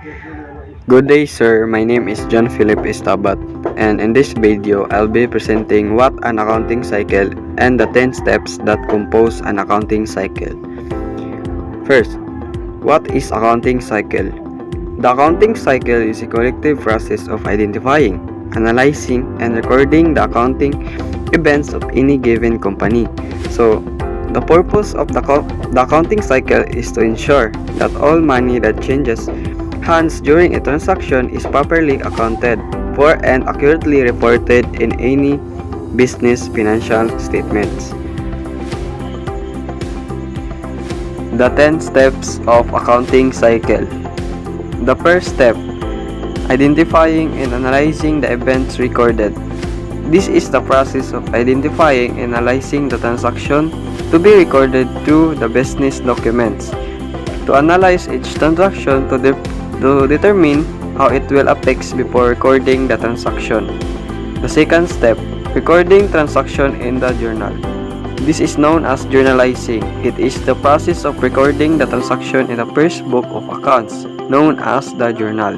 Good day, sir. My name is John Philip Estabat, and in this video, I'll be presenting what an accounting cycle and the 10 steps that compose an accounting cycle. First, what is accounting cycle? The accounting cycle is a collective process of identifying, analyzing, and recording the accounting events of any given company. So, the purpose of the accounting cycle is to ensure that all money that changes hands during a transaction is properly accounted for and accurately reported in any business financial statements. The 10 steps of accounting cycle. The first step, identifying and analyzing the events recorded. This is the process of identifying and analyzing the transaction to be recorded through the business documents. To analyze each transaction to determine how it will affect before recording the transaction. The second step, recording transaction in the journal. This is known as journalizing. It is the process of recording the transaction in the first book of accounts, known as the journal.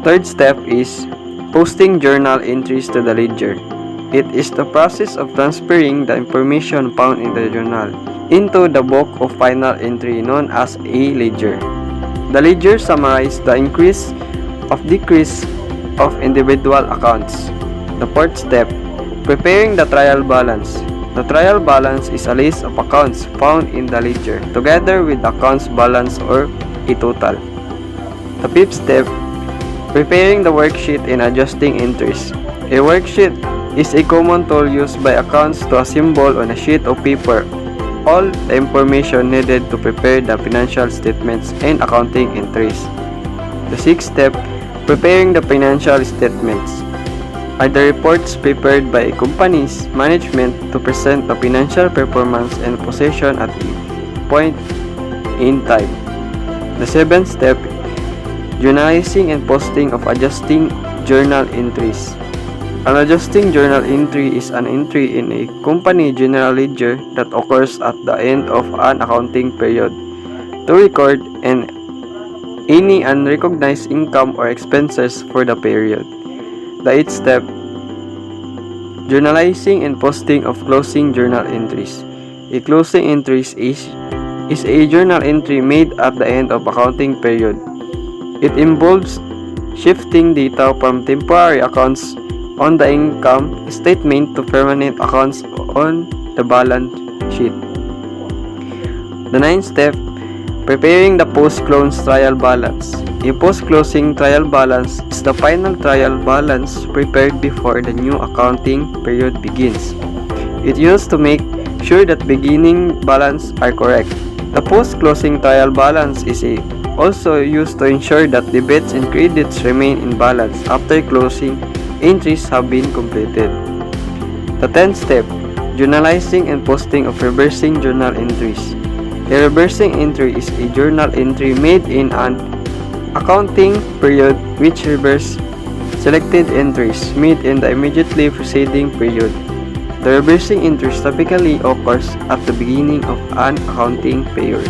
Third step is posting journal entries to the ledger. It is the process of transferring the information found in the journal into the book of final entry known as a ledger. The ledger summarizes the increase or decrease of individual accounts. The fourth step, preparing the trial balance. The trial balance is a list of accounts found in the ledger together with the accounts balance or a total. The fifth step, preparing the worksheet and adjusting entries. A worksheet is a common tool used by accounts to assemble on a sheet of paper all the information needed to prepare the financial statements and accounting entries. The sixth step, preparing the financial statements, are the reports prepared by a company's management to present the financial performance and position at a point in time. The seventh step, journalizing and posting of adjusting journal entries. An adjusting journal entry is an entry in a company general ledger that occurs at the end of an accounting period to record any unrecognized income or expenses for the period. The eighth step, journalizing and posting of closing journal entries. A closing entry is a journal entry made at the end of accounting period. It involves shifting data from temporary accounts on the income statement to permanent accounts on the balance sheet. The ninth step, preparing the post-close trial balance. A post-closing trial balance is the final trial balance prepared before the new accounting period begins. It used to make sure that beginning balance are correct. The post-closing trial balance is also used to ensure that debits and credits remain in balance after closing entries have been completed. The 10th step, journalizing and posting of reversing journal entries. A reversing entry is a journal entry made in an accounting period which reverses selected entries made in the immediately preceding period. The reversing entry typically occurs at the beginning of an accounting period.